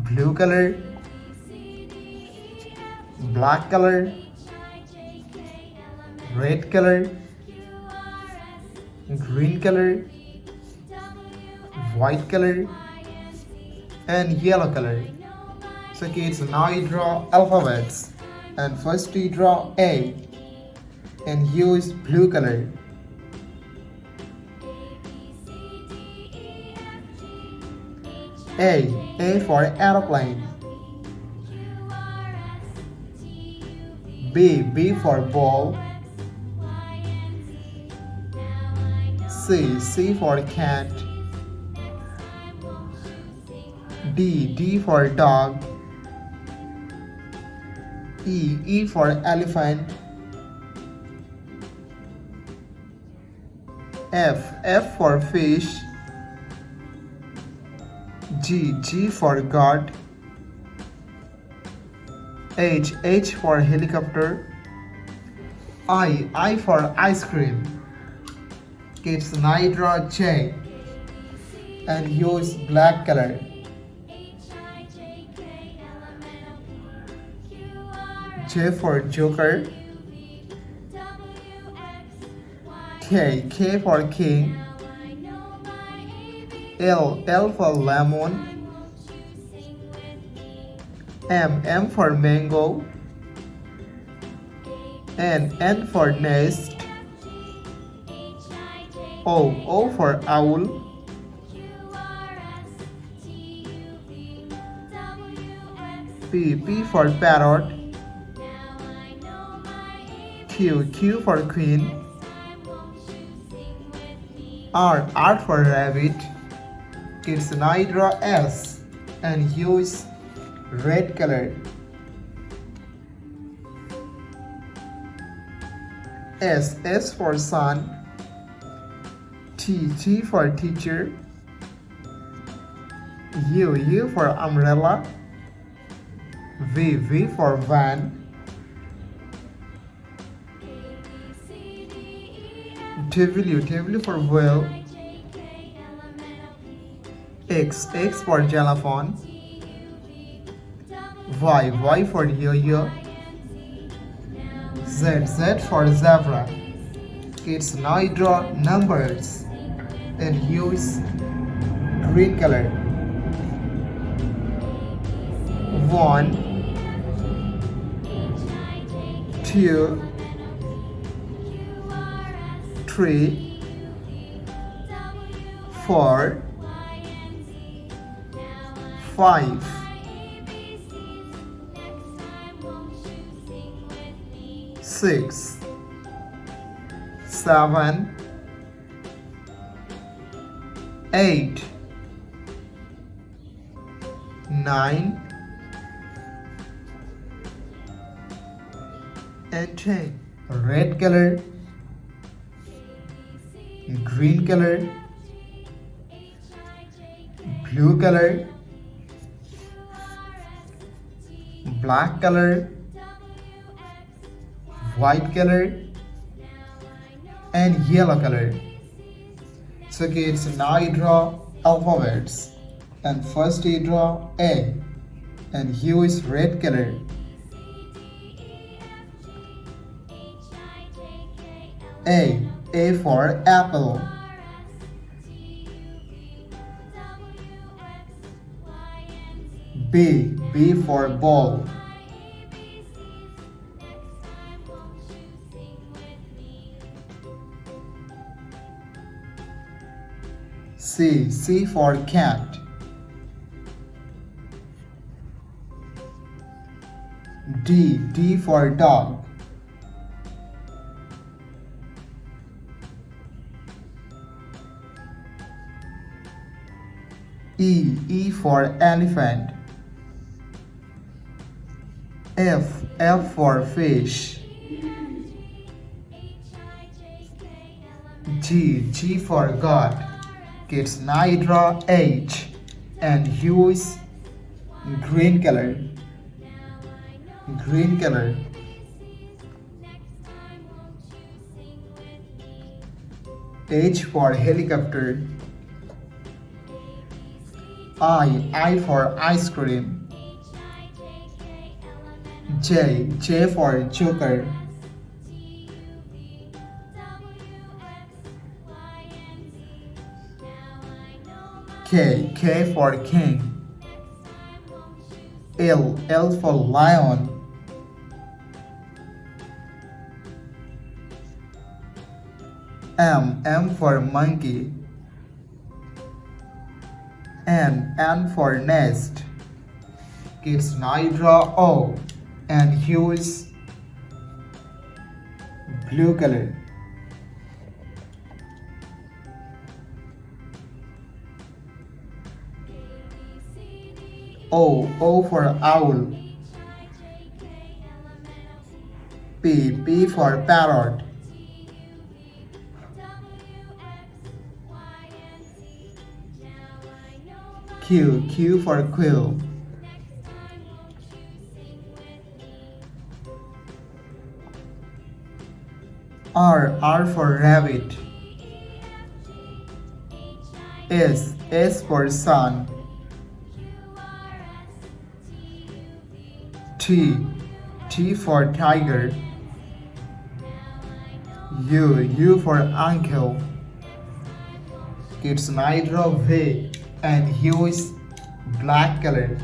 blue color, black color, red color, green color, white color, and yellow color. So kids, now you draw alphabets. And first you draw A and use blue color. A for aeroplane. B for ball. C for cat. D for dog. E for elephant. F for fish. G for God. H for helicopter. I for ice cream. Kids, now you draw J and use black color. J for joker. K for king. L for lemon. M for mango. N for nest. O for owl. P for parrot. Q for queen. R for rabbit. Kids, now you draw S and use red color. S for sun. T for teacher. U for umbrella. V for van. W for whale. X for xylophone. Y for yo-yo. Z for zebra. Kids, now you draw numbers and use green color. 1 2 3 4 5 6 7 8 9 and 10. Red color, green color, blue color, black color, white color, and yellow color. So kids, now you draw alphabets. And first you draw A and use red color. A for apple. B for ball. C for cat. D for dog. E for elephant. F for fish. G for God. Kids, now you draw H and use green color. Green color. H for helicopter. I for ice cream. J for joker. K for king. L for lion. M for monkey. N for nest. Kids, now you draw O, and hue is blue color. O for owl. P for parrot. Q for quill. R for rabbit. S for sun. T for tiger. U for uncle. Kids, now draw V, and hue is black color.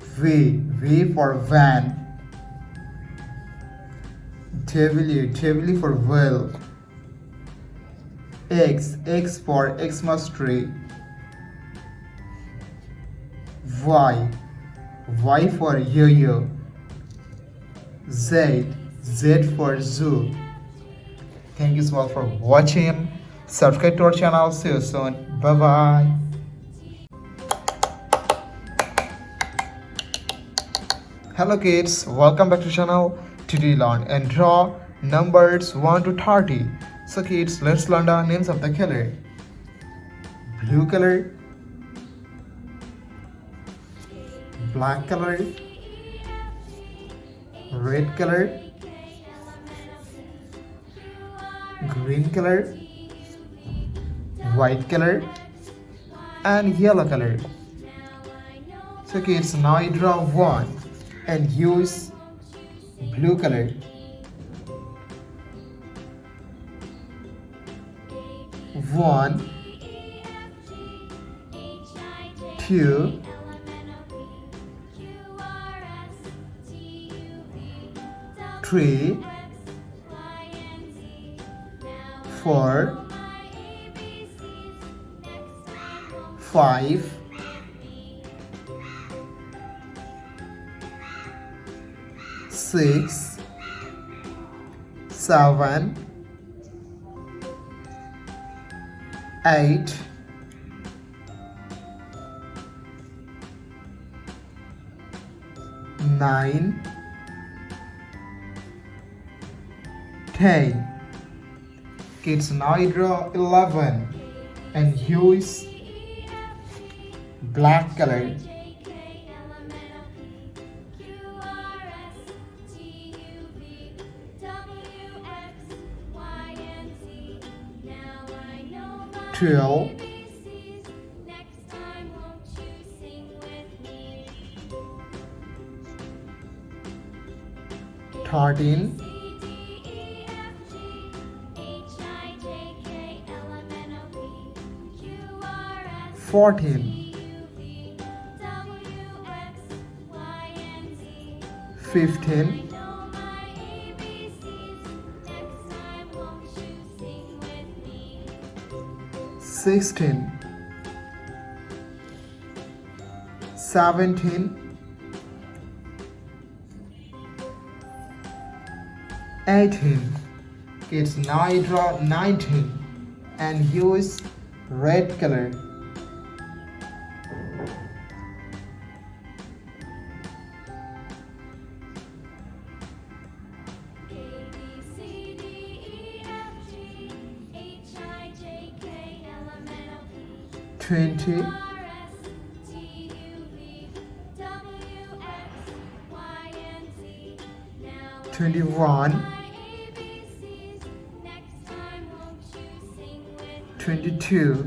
V for van. W for whale. X for Xmas tree. Y for yo-yo. Z for zoo. Thank you so much for watching. Subscribe to our channel. See you soon. Bye bye. Hello kids, welcome back to channel. Today learn and draw numbers 1 to 30. So kids, let's learn the names of the color. Blue color, black color, red color, green color, white color, and yellow color. So kids, now you draw one and use blue color. One, two, three, 4, 5, 6, 7, 8, 9, 10. Kids, now you draw 11 and hue is black color. Twelve, 13, 14, 15, 16, 17, 18. Kids, now you draw 19 and use red color. Twenty, 21, 22,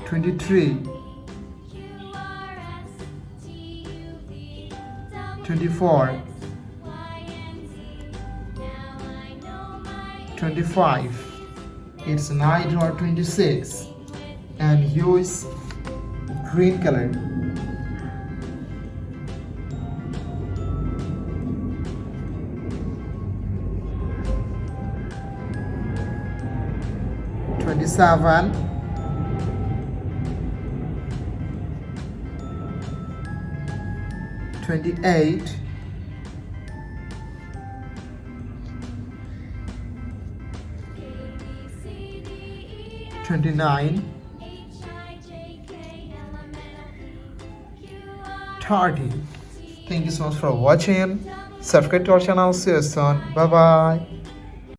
23, 24, 25. It's an I draw 26 and use green color. Twenty-seven, 28, 29, 30. Thank you so much for watching. Subscribe to our channel. See you soon. Bye bye.